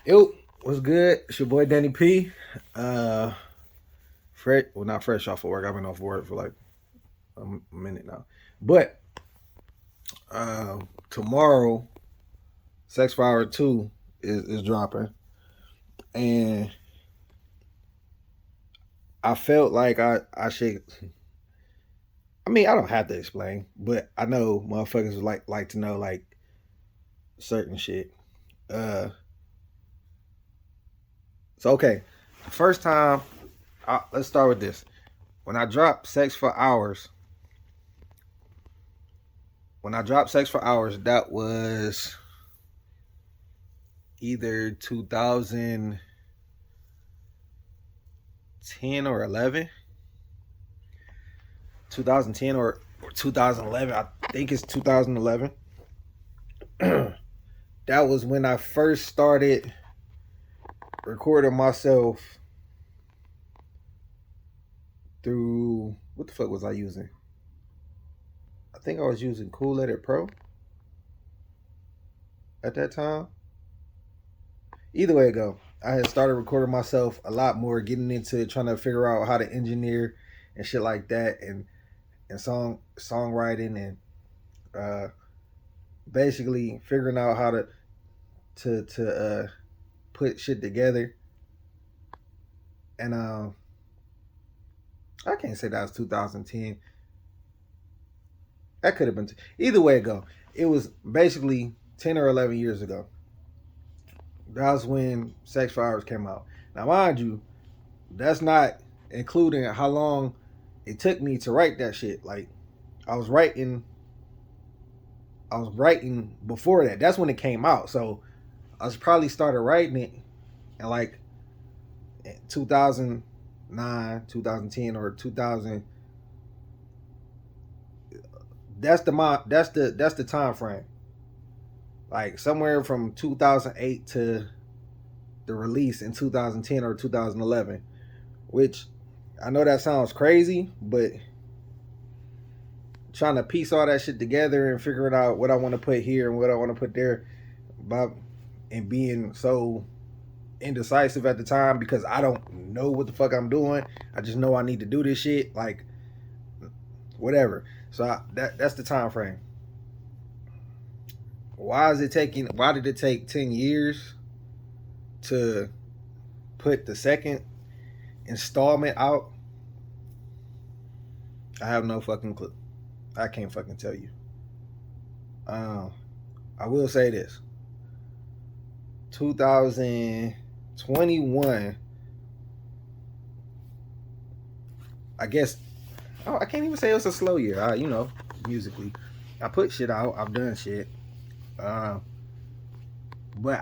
Yo, what's good? It's your boy Danny P. Fresh, well, not fresh off of work. I've been off work for like a minute now. But tomorrow, Sex for Hour 2 is dropping. And I felt like I should. I mean, I don't have to explain, but I know motherfuckers would like to know like certain shit. Uh, so okay, the first time, let's start with this. When I dropped Sex for Hours, that was either 2010 or 11. 2010 or 2011. I think it's 2011. That was when I first started recording myself through, what the fuck was I using? I think I was using Cool Edit Pro at that time. Either way it go, I had started recording myself a lot more, getting into trying to figure out how to engineer and shit like that, and songwriting, and basically figuring out how to put shit together. And I can't say that was 2010. That could have been either way it go. It was basically 10 or 11 years ago. That was when Sex for Hours came out. Now, mind you, that's not including how long it took me to write that shit. Like, I was writing before that. That's when it came out. So I was probably started writing it in like 2009, 2010, or 2000. That's the time frame. Like somewhere from 2008 to the release in 2010 or 2011, which I know that sounds crazy, but trying to piece all that shit together and figuring out what I want to put here and what I want to put there, and being so indecisive at the time because I don't know what the fuck I'm doing. I just know I need to do this shit, like whatever. So that's the time frame. Why did it take 10 years to put the second installment out? I have no fucking clue. I can't fucking tell you. I will say this. 2021, I guess. Oh, I can't even say it was a slow year. Musically, I put shit out. I've done shit. But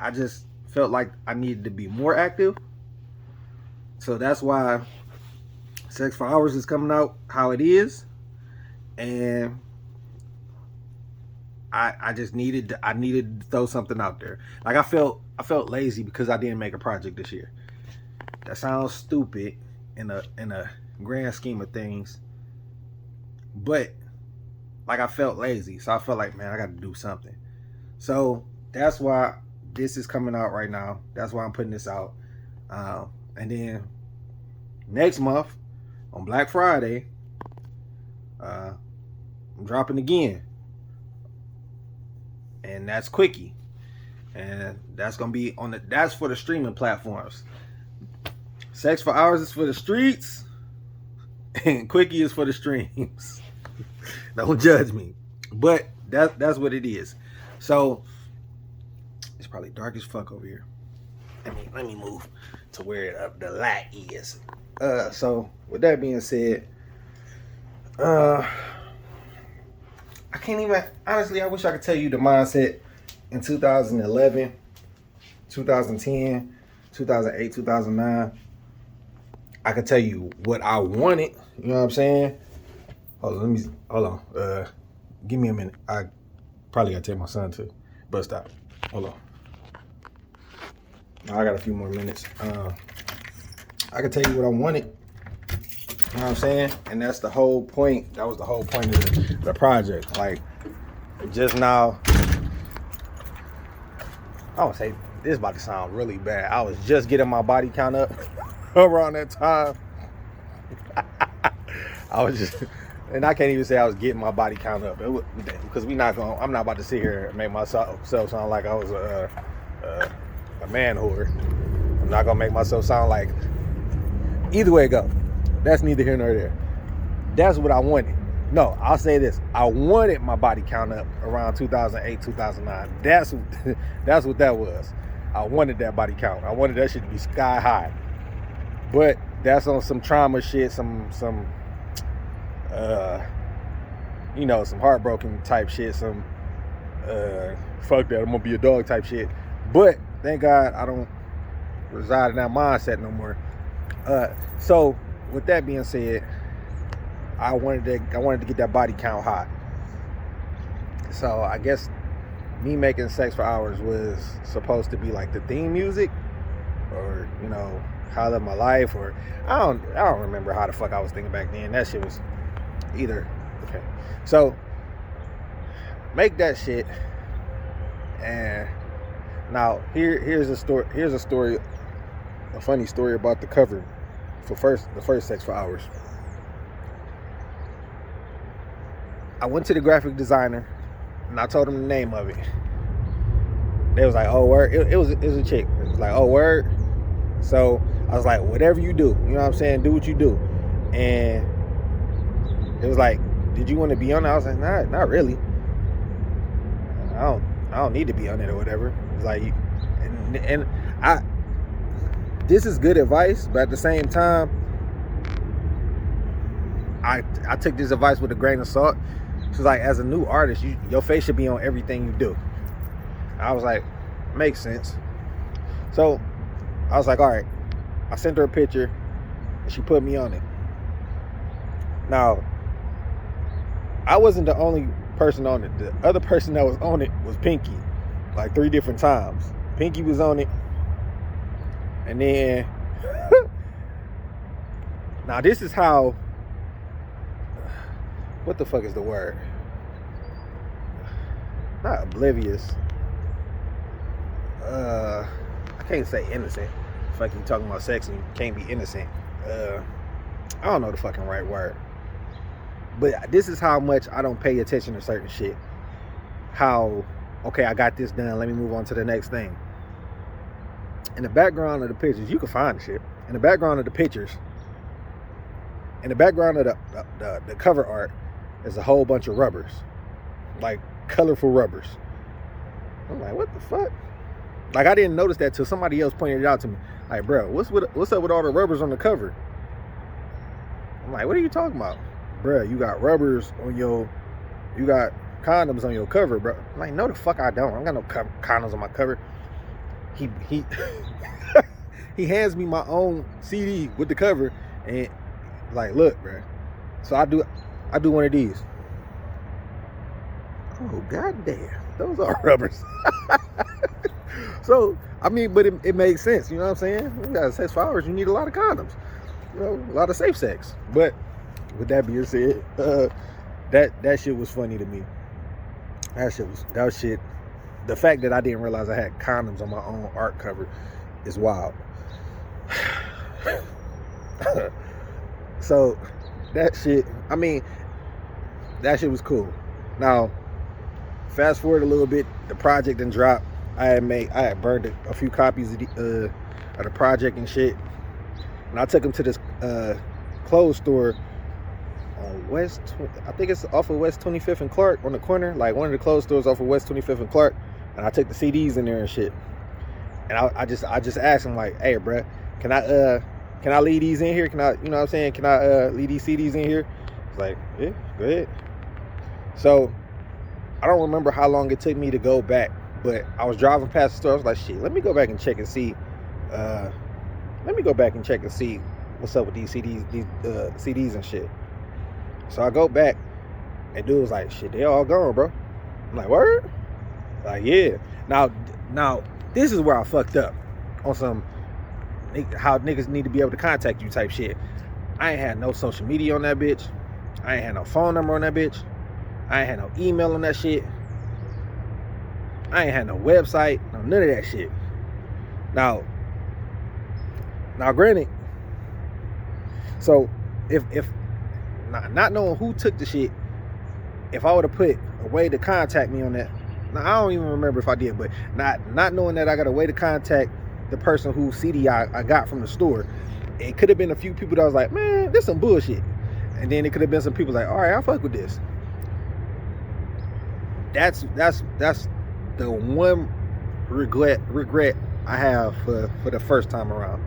I just felt like I needed to be more active. So that's why Sex for Hours is coming out how it is. And I just needed to throw something out there. Like I felt lazy because I didn't make a project this year. That sounds stupid in a grand scheme of things. But like I felt lazy. So I felt like, man, I got to do something. So that's why this is coming out right now. That's why I'm putting this out. And then next month on Black Friday, I'm dropping again. And that's Quickie. And that's gonna be that's for the streaming platforms. Sex for Hours is for the streets, and Quickie is for the streams. Don't judge me. But that's what it is. So it's probably dark as fuck over here. Let me move to where the light is. So with that being said, I can't even, honestly, I wish I could tell you the mindset in 2011, 2010, 2008, 2009. I could tell you what I wanted. You know what I'm saying? Hold on. Give me a minute. I probably gotta take my son to bus stop. Hold on. I got a few more minutes. I can tell you what I wanted. You know what I'm saying? And that's the whole point. That was the whole point of the project. Like, just now, I don't say this is about to sound really bad. I was just getting my body count up around that time. I was just, and I can't even say I was getting my body count up because I'm not about to sit here and make myself sound like I was a man whore. I'm not gonna make myself sound like, either way it go. That's neither here nor there. That's what I wanted. No, I'll say this. I wanted my body count up around 2008, 2009. That's what that was. I wanted that body count. I wanted that shit to be sky high. But that's on some trauma shit, some some heartbroken type shit, some fuck that, I'm gonna be a dog type shit. But thank God I don't reside in that mindset no more. So with that being said, I wanted to get that body count high. So I guess me making Sex for Hours was supposed to be like the theme music, or how I live my life, or I don't remember how the fuck I was thinking back then. That shit was either. Okay, so make that shit, and now here's a story, a funny story about the cover for the first Sex for Hours. I went to the graphic designer and I told him the name of it. They was like, "Oh, word." It was a chick. It was like, "Oh, word." So I was like, "Whatever you do, you know what I'm saying? Do what you do." And it was like, "Did you want to be on it?" I was like, "Nah, not really. I don't need to be on it or whatever." It's like, and this is good advice, but at the same time, I took this advice with a grain of salt. She's like, as a new artist, your face should be on everything you do. I was like, makes sense. So I was like, all right. I sent her a picture and she put me on it. Now, I wasn't the only person on it. The other person that was on it was Pinky, like 3 different times. Pinky was on it. And then, now this is how, what the fuck is the word? Not oblivious. I can't say innocent. Fuck, you talking about sex and you can't be innocent. I don't know the fucking right word. But this is how much I don't pay attention to certain shit. How, okay, I got this done, let me move on to the next thing. In the background of the pictures, you can find the shit. In the background of the pictures, in the background of the cover art, there's a whole bunch of rubbers, like colorful rubbers. I'm like, what the fuck? Like, I didn't notice that till somebody else pointed it out to me. Like, bro, what's up with all the rubbers on the cover? I'm like, what are you talking about? Bro, you got rubbers on you got condoms on your cover, bro. I'm like, no the fuck I don't. I don't got no condoms on my cover. He he hands me my own CD with the cover and like, look, bro. So I do one of these. Oh, goddamn. Those are rubbers. So, I mean, but it makes sense. You know what I'm saying? You got Sex for Hours, you need a lot of condoms. A lot of safe sex. But with that being said, that shit was funny to me. That shit. The fact that I didn't realize I had condoms on my own art cover is wild. So that shit, I mean, that shit was cool. Now, fast forward a little bit, the project done dropped. I had burned a few copies of the project and shit. And I took them to this clothes store on I think it's off of West 25th and Clark, on the corner, like one of the clothes stores off of West 25th and Clark. And I took the CDs in there and shit. And I just asked him, like, hey, bro, can I leave these in here? Can I, you know what I'm saying? Can I leave these CDs in here? He's like, yeah, go ahead. So I don't remember how long it took me to go back, but I was driving past the store. I was like, shit, let me go back and check and see. What's up with these CDs and shit. So I go back and dude was like, shit, they all gone, bro. I'm like, word? Like, yeah. Now this is where I fucked up on some how niggas need to be able to contact you type shit. I ain't had no social media on that bitch. I ain't had no phone number on that bitch. I ain't had no email on that shit. I ain't had no website, none of that shit. Now, granted, so if not knowing who took the shit, if I would have put a way to contact me on that, now I don't even remember if I did, but not knowing that I got a way to contact the person whose CD I got from the store, it could have been a few people that was like, man, this some bullshit. And then it could have been some people like, all right, I'll fuck with this. That's the one regret I have for the first time around.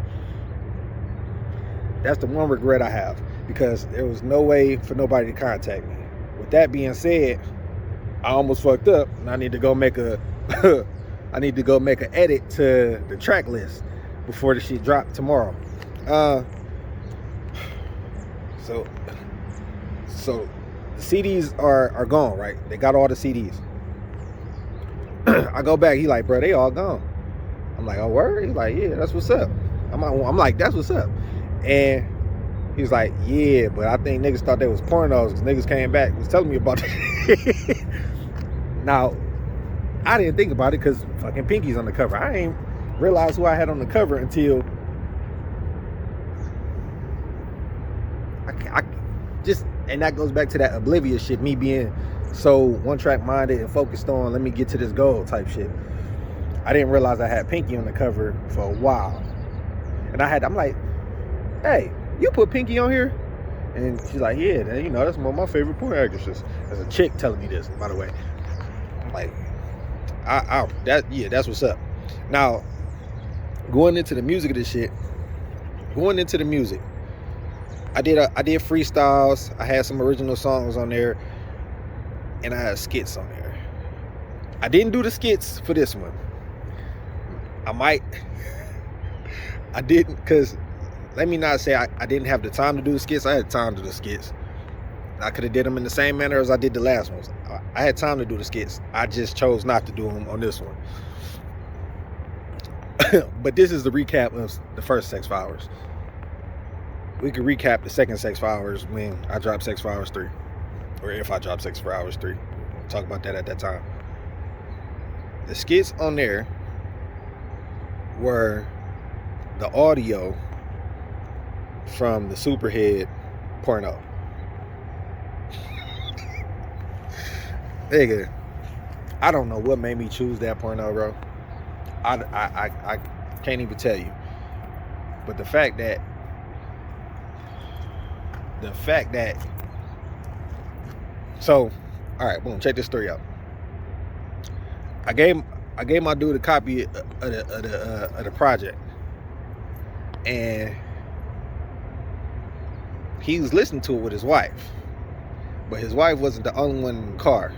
That's the one regret I have, because there was no way for nobody to contact me. With that being said, I almost fucked up, and I need to go make an edit to the track list before the shit drop tomorrow. So the CDs are gone, right? They got all the CDs. I go back, he like, bro, they all gone. I'm like, oh, word? He's like, yeah, that's what's up. I'm like, that's what's up. And he's like, yeah, but I think niggas thought they was pornos, because niggas came back, was telling me about it. Now, I didn't think about it because fucking Pinky's on the cover. I ain't realized who I had on the cover until I just, and that goes back to that oblivious shit, me being so one track minded and focused on let me get to this goal type shit. I didn't realize I had Pinky on the cover for a while. And I'm like, hey, you put Pinky on here? And she's like, yeah, that's one of my favorite porn actresses. There's a chick telling me this, by the way. I'm like, that's what's up. Now, going into the music of this shit, I did freestyles. I had some original songs on there, and I had skits on there. I didn't do the skits for this one. I didn't, because let me not say I didn't have the time to do the skits. I had time to do the skits. I could have did them in the same manner as I did the last ones. I had time to do the skits. I just chose not to do them on this one. But this is the recap of the first Sex 5 Hours. We could recap the second Sex 5 Hours when I dropped Sex 5 Hours 3. Or if I dropped Sex 5 Hours 3. We'll talk about that at that time. The skits on there were the audio from the Superhead porno. Nigga, I don't know what made me choose that porno, bro. I can't even tell you. But the fact that so, all right, boom, check this story out. I gave my dude a copy of the project, and he was listening to it with his wife, but his wife wasn't the only one in the car.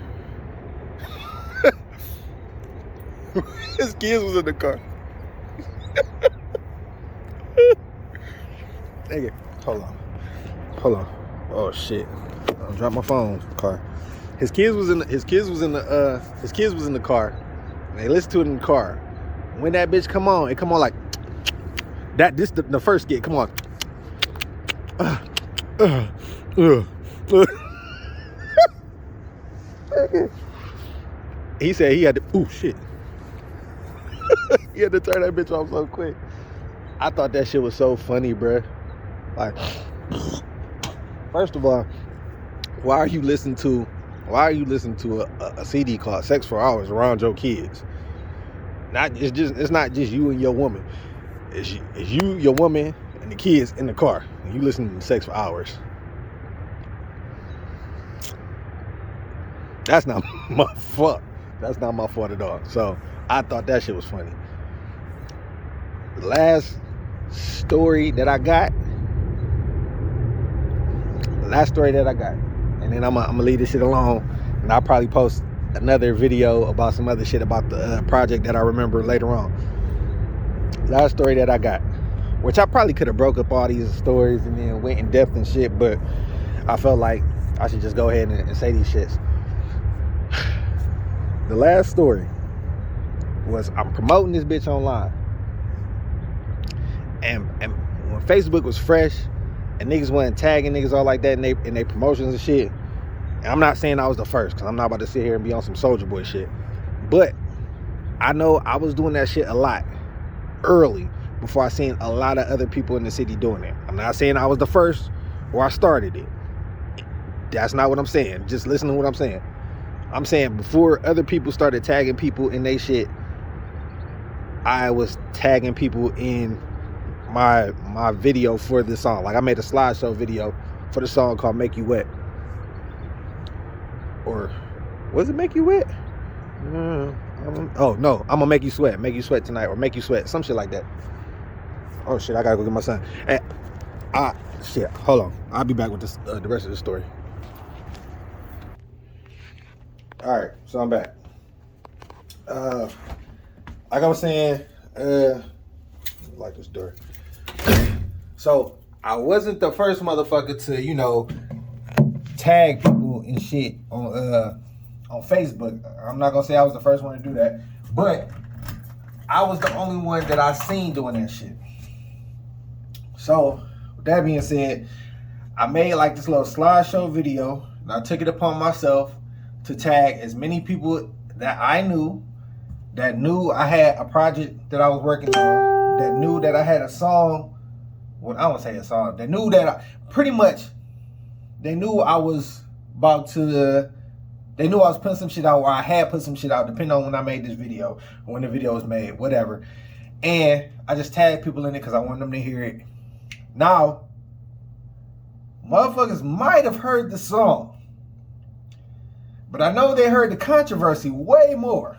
His kids was in the car. Nigga, hold on. Oh shit! I dropped my phone in the car. His kids was in the car. And they listened to it in the car. When that bitch come on, it come on like that. This the first skit. Come on. He said he had to. Ooh shit. He had to turn that bitch off so quick. I thought that shit was so funny, bruh. Like, first of all, why are you listening to a CD called Sex 4 Hours around your kids? It's not just you and your woman. It's you, your woman, and the kids in the car. And you listening to Sex 4 Hours. That's not my fault. That's not my fault at all. So I thought that shit was funny. The last story that I got, and then I'm gonna leave this shit alone, and I'll probably post another video about some other shit about the project that I remember later on. Last story that I got, which I probably could have broke up all these stories and then went in depth and shit, but I felt like I should just go ahead and say these shits. The last story was I'm promoting this bitch online, and when Facebook was fresh and niggas wasn't tagging niggas all like that in they promotions and shit. And I'm not saying I was the first, because I'm not about to sit here and be on some Soulja Boy shit, but I know I was doing that shit a lot. early before I seen a lot of other people in the city doing it. I'm not saying I was the first or I started it. That's not what I'm saying. Just listen to what I'm saying. I'm saying before other people started tagging people in they shit, I was tagging people in my video for this song. Like I made a slideshow video for the song called Make You Wet. Or was it Make You Wet? Oh no, I'm gonna make you sweat tonight, or make you sweat, some shit like that. Oh shit, I gotta go get my son. Hey, shit, hold on, I'll be back with this, the rest of the story. All right, so I'm back. Like I was saying, like this door. So I wasn't the first motherfucker to, tag people and shit on Facebook. I'm not gonna say I was the first one to do that, but I was the only one that I seen doing that shit. So with that being said, I made like this little slideshow video, and I took it upon myself to tag as many people that I knew, that knew I had a project that I was working on, that knew that I had a song. Well, I don't say a song. They knew that they knew I was about to. They knew I was putting some shit out, or I had put some shit out, depending on when I made this video, or when the video was made, whatever. And I just tagged people in it because I wanted them to hear it. Now, motherfuckers might have heard the song, but I know they heard the controversy way more.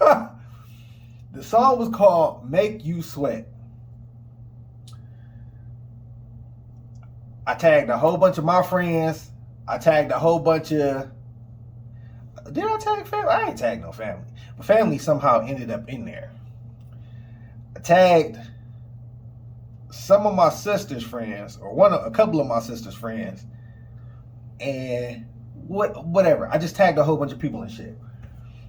The song was called Make You Sweat. I tagged a whole bunch of my friends. I tagged a whole bunch of... Did I tag family? I ain't tagged no family. But family somehow ended up in there. I tagged some of my sister's friends, or a couple of my sister's friends, and whatever. I just tagged a whole bunch of people and shit.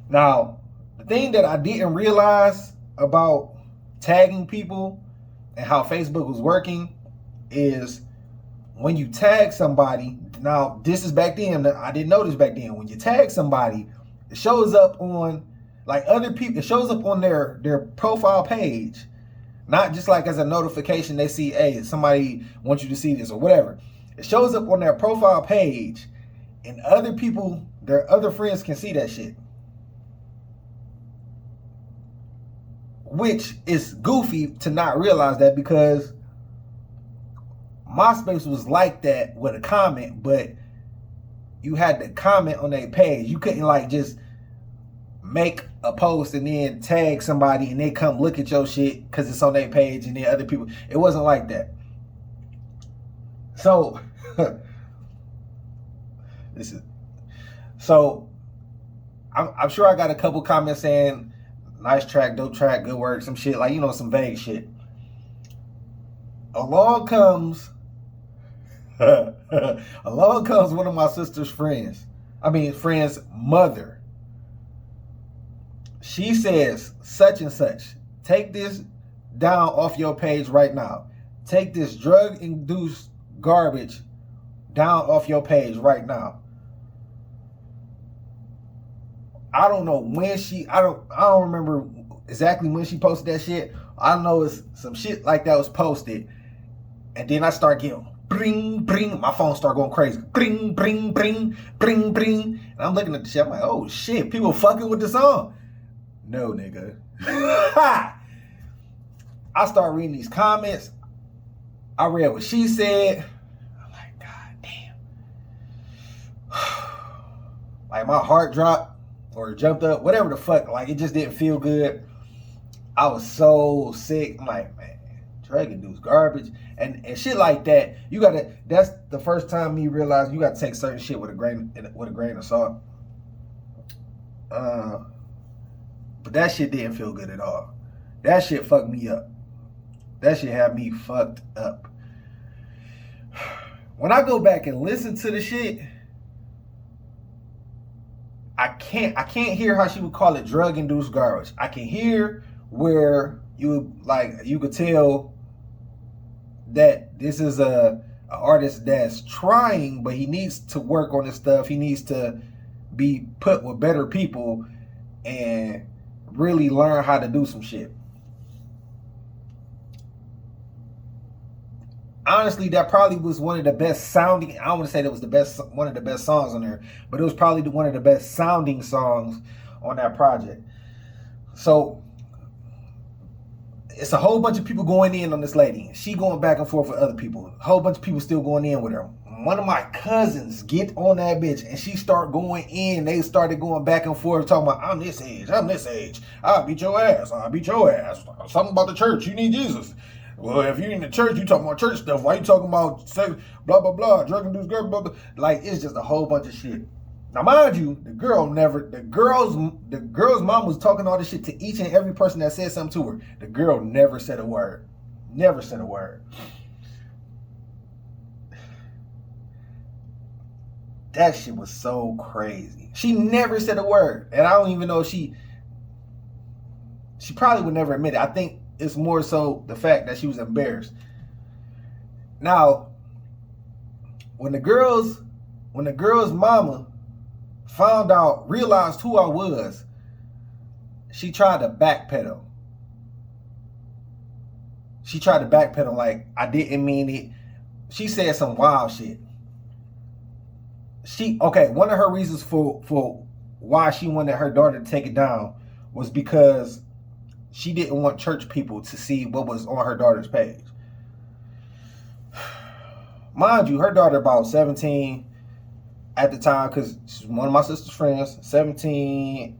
Now, the thing that I didn't realize about tagging people and how Facebook was working is when you tag somebody. Now, this is back then. I didn't know this back then. When you tag somebody, it shows up on, like, other people. It shows up on their profile page. Not just like as a notification. They see, hey, somebody wants you to see this or whatever. It shows up on their profile page. And other people, their other friends can see that shit. Which is goofy to not realize that, because MySpace was like that with a comment, but you had to comment on their page. You couldn't like just make a post and then tag somebody and they come look at your shit because it's on their page and then other people. It wasn't like that. So I'm sure I got a couple comments saying nice track, dope track, good work, some shit, like, some vague shit. Along comes one of my sister's friends' mother. She says, such and such, take this down off your page right now. Take this drug-induced garbage down off your page right now. I don't know when I don't remember exactly when she posted that shit. I know it's some shit like that was posted. And then I start getting bring, bring. My phone start going crazy. Bring, bring, bring, bring, bring. And I'm looking at the shit. I'm like, oh shit, people fucking with the song. No, nigga. I start reading these comments. I read what she said. I'm like, God damn. Like, my heart dropped or jumped up, whatever the fuck. Like, it just didn't feel good. I was so sick. I'm like, man, drug-induced garbage and shit like that. You gotta. That's the first time me realized you gotta take certain shit with a grain of salt. But that shit didn't feel good at all. That shit fucked me up. That shit had me fucked up. When I go back and listen to the shit, I can't hear how she would call it drug-induced garbage. I can hear where you could tell that this is a artist that's trying, but he needs to work on his stuff. He needs to be put with better people and really learn how to do some shit. honestly, that probably was one of the best sounding. I don't want to say that was the best, one of the best songs on there, but it was probably one of the best sounding songs on that project. So it's a whole bunch of people going in on this lady. She going back and forth with other people. A whole bunch of people still going in with her. One of my cousins get on that bitch and she start going in. They started going back and forth talking about, I'm this age, I'll beat your ass, Something about the church, you need Jesus. Well, if you're in the church, you talking about church stuff. Why you talking about sex, blah, blah, blah, drug induced girl, blah, blah. Like, it's just a whole bunch of shit. Now, mind you, the girl's mom was talking all this shit to each and every person that said something to her. The girl never said a word. Never said a word. That shit was so crazy. She never said a word. And I don't even know if she probably would never admit it. I think it's more so the fact that she was embarrassed. Now, when the girl's mama found out, realized who I was, she tried to backpedal. She tried to backpedal like I didn't mean it. She said some wild shit. One of her reasons for why she wanted her daughter to take it down was because she didn't want church people to see what was on her daughter's page. Mind you, her daughter about 17 at the time, because she's one of my sister's friends, 17,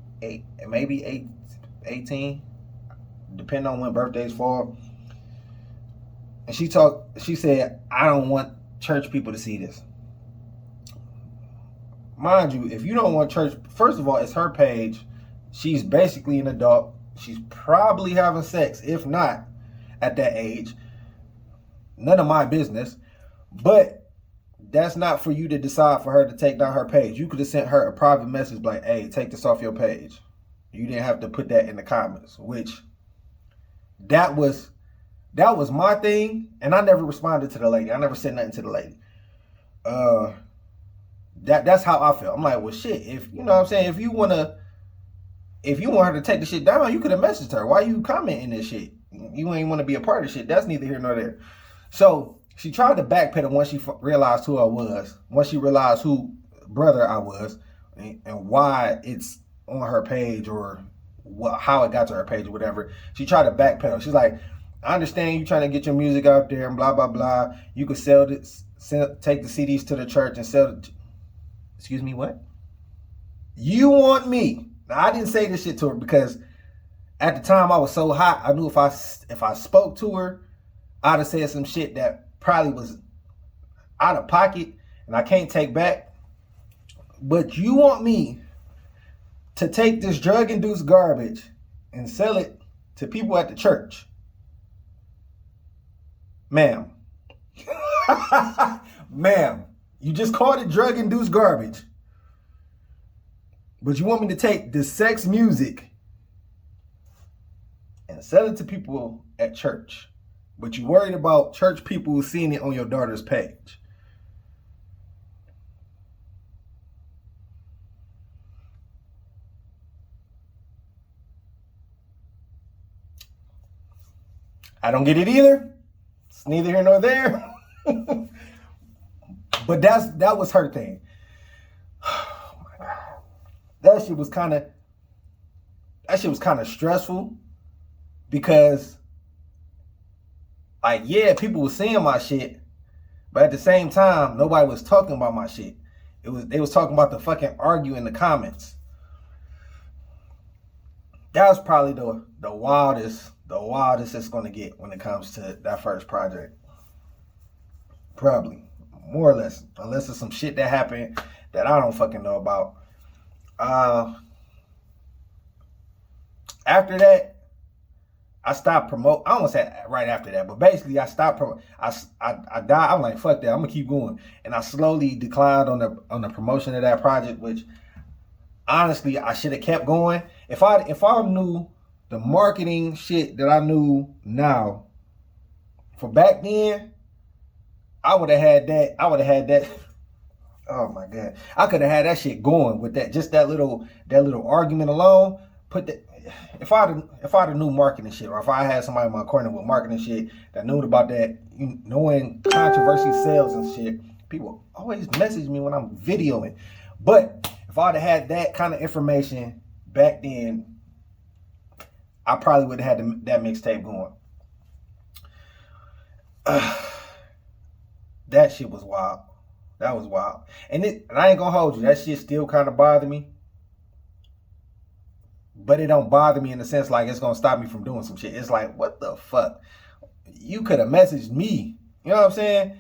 maybe 18, depending on when birthdays fall. And she said, I don't want church people to see this. Mind you, if you don't want church, first of all, it's her page. She's basically an adult. She's probably having sex, if not at that age. None of my business. But that's not for you to decide for her to take down her page. You could have sent her a private message like, hey, take this off your page. You didn't have to put that in the comments, which that was my thing. And I never responded to the lady. I never said nothing to the lady. That's how I feel. I'm like, well, shit, if you know what I'm saying, if you want her to take the shit down, you could have messaged her. Why you commenting this shit? You ain't want to be a part of shit. That's neither here nor there. So she tried to backpedal once she realized who I was, once she realized who brother I was, and why it's on her page or how it got to her page or whatever. She tried to backpedal. She's like, I understand you trying to get your music out there and blah, blah, blah. You could take the CDs to the church and sell it. Excuse me, what? You want me? Now, I didn't say this shit to her because at the time I was so hot. I knew if I spoke to her, I'd have said some shit that probably was out of pocket and I can't take back. But you want me to take this drug-induced garbage and sell it to people at the church? Ma'am. Ma'am. You just called it drug-induced garbage. But you want me to take the sex music and sell it to people at church. But you worried about church people seeing it on your daughter's page. I don't get it either. It's neither here nor there. But that was her thing. Oh my God. That shit was kind of stressful because, like, yeah, people were seeing my shit, but at the same time, nobody was talking about my shit. They was talking about the fucking argue in the comments. That was probably the wildest it's gonna get when it comes to that first project. Probably. More or less, unless it's some shit that happened that I don't fucking know about. After that, I stopped promoting. I don't say right after that, but basically I stopped promoting. I died. I'm like, fuck that. I'm gonna keep going, and I slowly declined on the promotion of that project. Which honestly, I should have kept going. If I knew the marketing shit that I knew now for back then, I would have had that. Oh my God. I could have had that shit going with that. Just that little argument alone. if I'd knew marketing shit, or if I had somebody in my corner with marketing shit that knew about that, knowing controversy sells and shit, people always message me when I'm videoing. But if I'd have had that kind of information back then, I probably would have had that mixtape going. That shit was wild. That was wild. And I ain't gonna hold you, that shit still kind of bothered me. But it don't bother me in the sense like it's gonna stop me from doing some shit. It's like, what the fuck? You could have messaged me. You know what I'm saying?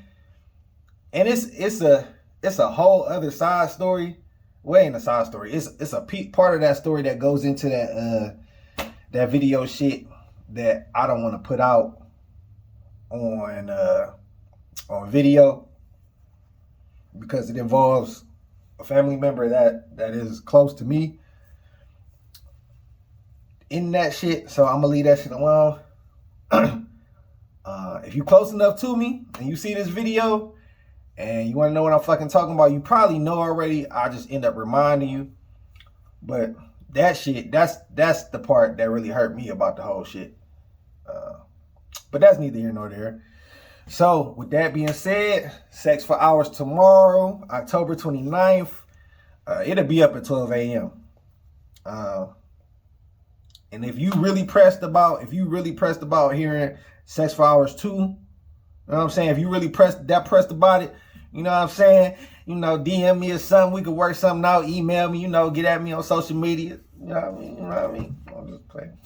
And it's a whole other side story. Well, ain't a side story. It's a part of that story that goes into that video shit that I don't want to put out on video, because it involves a family member that is close to me in that shit. So I'm gonna leave that shit alone. If you close enough to me and you see this video and you want to know what I'm fucking talking about, you probably know already. I just end up reminding you. But that shit, that's the part that really hurt me about the whole shit. But that's neither here nor there. So with that being said, Sex for Hours tomorrow, October 29th. It'll be up at 12 a.m. And if you really pressed about hearing Sex for Hours 2, you know what I'm saying? If you really pressed about it, you know what I'm saying? You know, DM me or something. We could work something out. Email me, get at me on social media. You know what I mean? I'm just playing.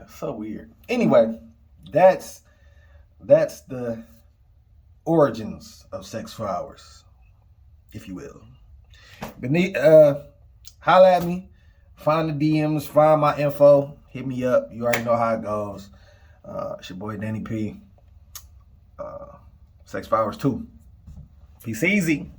So weird. Anyway, that's the origins of Sex for Hours, if you will. Holla at me, find the DMs, find my info, hit me up. You already know how it goes. It's your boy Danny P. Sex for Hours 2. Peace easy.